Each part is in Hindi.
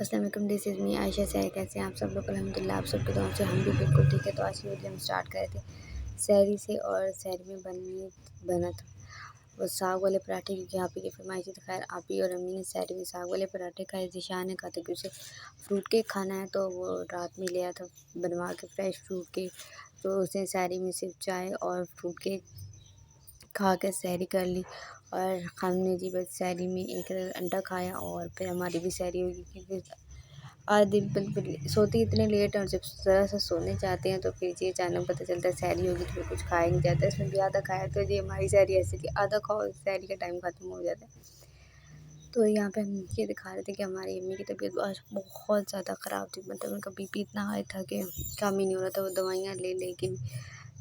अस्सलाम वालेकुम, दिस इज़ मी आयशा सैर। कैसे हैं आप सब लोग? अल्हम्दुलिल्लाह आप सबके दुआओं से हम भी बिल्कुल ठीक है। तो आज की वीडियो हम स्टार्ट कर रहे थे सहरी से, और सहरी में बना था वो साग वाले पराठे, क्योंकि आप ही की फरमाइश थी। खैर आप ही और अम्मी ने सहरी में साग वाले पराठे खाए। ज़ीशान ने कहा था कि उसे फ्रूट केक खाना है, तो वो रात में लिया था बनवा के फ्रेश फ्रूट केक। तो उसने सहरी में सिर्फ चाय और फ्रूट केक खा के सहरी कर ली। और हमने जी बस सहरी में एक अंडा खाया, और फिर हमारी भी सहरी होगी, क्योंकि आधे बिल्कुल सोते ही इतने लेट हैं, और जब ज़रा सा सोने जाते हैं तो फिर ये अचानक पता चलता है सहरी होगी, तो फिर कुछ खाया नहीं जाता। इसमें भी आधा खाया, तो ये हमारी सहरी ऐसी थी, आधा खाओ सहरी का टाइम ख़त्म हो जाता है। तो यहाँ पे हम ये दिखा रहे थे कि हमारी अम्मी की तबीयत आज बहुत ज़्यादा ख़राब थी। मतलब उनका बीपी इतना हाई था कि काम ही नहीं हो रहा था, वो दवाइयाँ ले लेकिन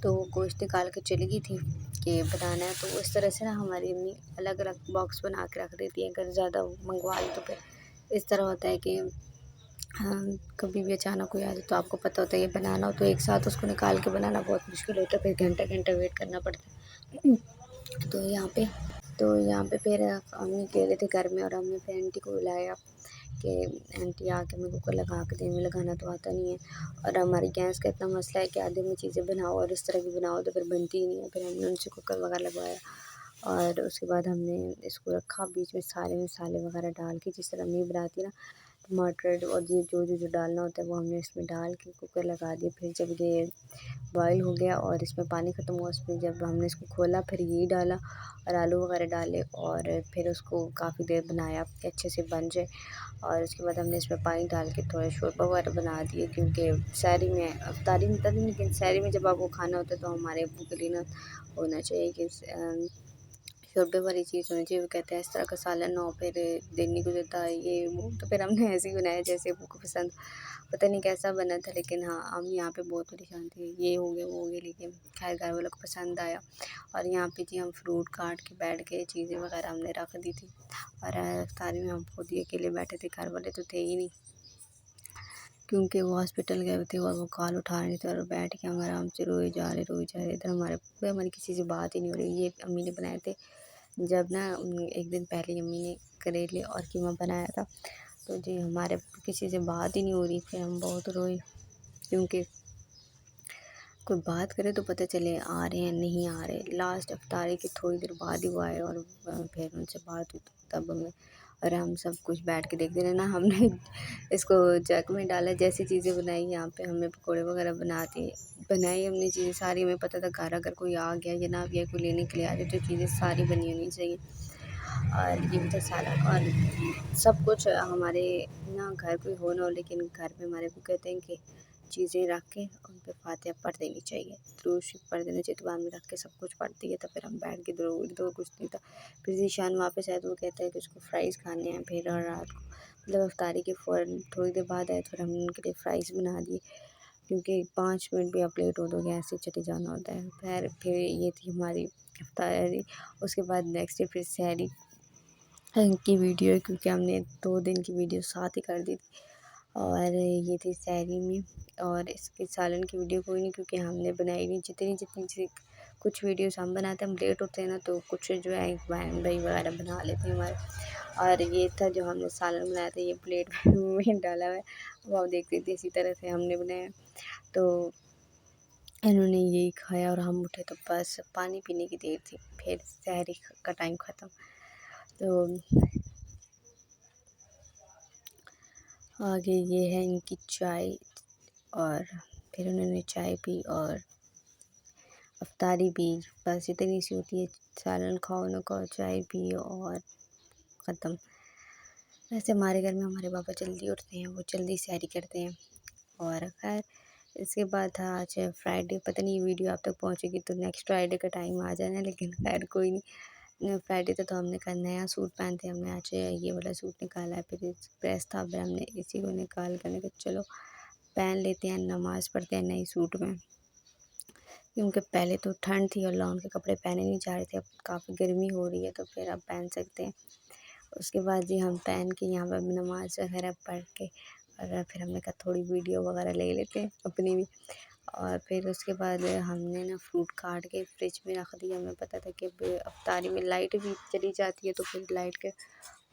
तो वो गोश्त निकाल के चली गई थी कि बनाना है। तो इस तरह से ना हमारी अम्मी अलग अलग बॉक्स बना के रख देती है। अगर ज़्यादा मंगवा ली तो फिर इस तरह होता है कि हाँ, कभी भी अचानक कोई आ जाए तो आपको पता होता है ये बनाना हो, तो एक साथ उसको निकाल के बनाना बहुत मुश्किल होता है, फिर घंटा घंटा वेट करना पड़ता है। तो यहाँ पे फिर अम्मी अकेले थे घर में, और हमने फिर आंटी को बुलाया कि आंटी आके मेरे कुकर लगा के दें। हमें लगाना तो आता नहीं है, और हमारी गैस का इतना मसला है कि आधे में चीज़ें बनाओ और इस तरह की बनाओ तो फिर बनती ही नहीं है। फिर हमने उनसे कुकर वगैरह लगवाया, और उसके बाद हमने इसको रखा बीच में सारे मसाले वगैरह डाल के, जिस तरह अम्मी बनाती है ना, टमाटर और ये जो डालना होता है वो हमने इसमें डाल के कुकर लगा दिया। फिर जब ये बॉयल हो गया और इसमें पानी ख़त्म हुआ, उसमें जब हमने इसको खोला फिर ये डाला और आलू वगैरह डाले, और फिर उसको काफ़ी देर बनाया कि अच्छे से बन जाए। और उसके बाद हमने इसमें पानी डाल के थोड़ा शोरबा वगैरह बना दिए, क्योंकि सहरी में अफ्तारी में तभी, लेकिन सहरी में जब आपको खाना होता है तो हमारे अब्बू के लिए ना होना चाहिए कि शोरबे वाली चीज़ होनी चाहिए। वो कहते हैं इस तरह का सालन ना हो फिर दिन नहीं गुजरता, ये वो। तो फिर हमने ऐसे ही बनाया जैसे अब्बू को पसंद। पता नहीं कैसा बना था, लेकिन हाँ हम यहाँ पे बहुत परेशान थे, ये हो गया वो हो गया, लेकिन खैर घर वालों को पसंद आया। और यहाँ पे जी हम फ्रूट काट के बैठ गए, चीज़ें वगैरह हमने रख दी थी, और इफ्तारी में हम खुद ही अकेले बैठे थे, घर वाले तो थे ही नहीं, क्योंकि वो हॉस्पिटल गए हुए थे और वो कॉल उठा रहे थे, और बैठ के हम आराम से रोए जा रहे। इधर हमारी किसी से बात ही नहीं हो रही। ये अम्मी ने बनाए थे जब ना एक दिन पहले अम्मी ने करेले और कीमा बनाया था, तो जी हमारे किसी से बात ही नहीं हो रही। फिर हम बहुत रोए, क्योंकि कोई बात करे तो पता चले आ रहे हैं नहीं आ रहे। लास्ट इफ्तारी के थोड़ी देर बाद ही वो आए, और फिर उनसे बात हुई, तो तब हमें, और हम सब कुछ बैठ के देखते रहे ना। हमने इसको जग में डाला, जैसी चीज़ें बनाई यहाँ पे हमने पकौड़े वगैरह बनाई हमने चीज़ें सारी। हमें पता था घर अगर कोई आ गया या ना भी कोई लेने के लिए आ जाए तो चीज़ें सारी बनी होनी चाहिए। और ये भी था सालन, और सब कुछ हमारे ना घर कोई हो ना हो, लेकिन घर में हमारे को कहते हैं कि चीज़ें रख के उन पे फातिहा पढ़ देनी चाहिए, दुरूद शरीफ पढ़ देना चाहिए। दुआ में रख के सब कुछ पढ़ दिया था, फिर हम बैठ के तो कुछ नहीं था। फिर ज़ीशान वापस आया तो वो कहता है कि उसको फ्राइज़ खाने हैं। फिर और रात को मतलब इफ्तारी के फ़ौरन थोड़ी देर बाद आए, तो फिर हमने उनके लिए फ्राइज़ बना दिए, क्योंकि 5 मिनट भी आप लेट हो तो गैस से चले जाना होता है। फिर ये थी हमारी इफ्तारी। उसके बाद नेक्स्ट डे फिर सहरी की वीडियो है, क्योंकि हमने 2 दिन की वीडियो साथ ही कर दी थी, और ये थी सहरी में। और इसके सालन की वीडियो कोई नहीं, क्योंकि हमने बनाई नहीं। जितनी जितनी सी कुछ वीडियोस हम बनाते हैं, हम लेट होते हैं ना, तो कुछ जो है बहन भाई वगैरह बना लेते हैं हमारे। और ये था जो हमने सालन बनाया था, ये प्लेट में डाला हुआ है, वो आप देख सकते इसी तरह से हमने बनाया। तो इन्होंने यही खाया और हम उठे तो बस पानी पीने की देर थी, फिर सहरी का टाइम ख़त्म। तो आगे ये है इनकी चाय, और फिर उन्होंने चाय पी और अफ्तारी भी बस इतनी सी होती है। सालन खाओ ना खाओ, चाय पिए और ख़त्म। वैसे हमारे घर में हमारे पापा जल्दी उठते हैं, वो जल्दी सैरी करते हैं। और खैर इसके बाद था आज फ्राइडे। पता नहीं ये वीडियो आप तक पहुँचेगी तो नेक्स्ट फ्राइडे का टाइम आ जाना, लेकिन खैर कोई नहीं। फ्राइडे था तो हमने कहा नया सूट पहनते हैं। हमने आज ये वाला सूट निकाला है, फिर प्रेस था, फिर हमने इसी को निकाल कर कहा चलो पहन लेते हैं, नमाज़ पढ़ते हैं नए सूट में, क्योंकि पहले तो ठंड थी और लॉन के कपड़े पहने नहीं जा रहे थे। अब काफ़ी गर्मी हो रही है तो फिर अब पहन सकते हैं। उसके बाद जी हम पहन के यहाँ पर नमाज़ वगैरह पढ़ के, और फिर हमने कहा थोड़ी वीडियो वगैरह ले लेते हैं अपनी भी। और फिर उसके बाद हमने ना फ्रूट काट के फ्रिज में रख दिया। हमें पता था कि अब अफ्तारी में लाइट भी चली जाती है, तो फिर लाइट के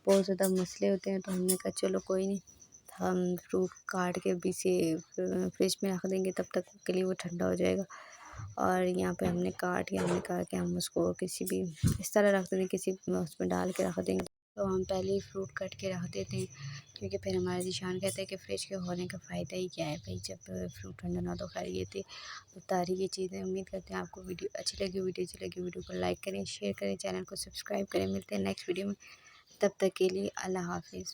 बहुत ज़्यादा मसले होते हैं, तो हमने कहा चलो कोई नहीं, हम फ्रूट काट के अभी से फ्रिज में रख देंगे, तब तक के लिए वो ठंडा हो जाएगा। और यहाँ पे हमने काट के हमने कहा कि हम उसको किसी भी इस तरह रख देंगे, किसी उसमें डाल के रख देंगे। तो हम पहले ही फ्रूट कट के रख देते हैं, क्योंकि फिर हमारे ज़ीशान कहते हैं कि फ्रिज के होने का फ़ायदा ही क्या है भाई, जब फ्रूट ठंडा ना हो। तो खैर ये थी इफ्तारी की चीज़ें। उम्मीद करते हैं आपको वीडियो अच्छी लगी। वीडियो को लाइक करें, शेयर करें, चैनल को सब्सक्राइब करें। मिलते हैं नेक्स्ट वीडियो में, तब तक के लिए अल्लाह हाफ़िज़।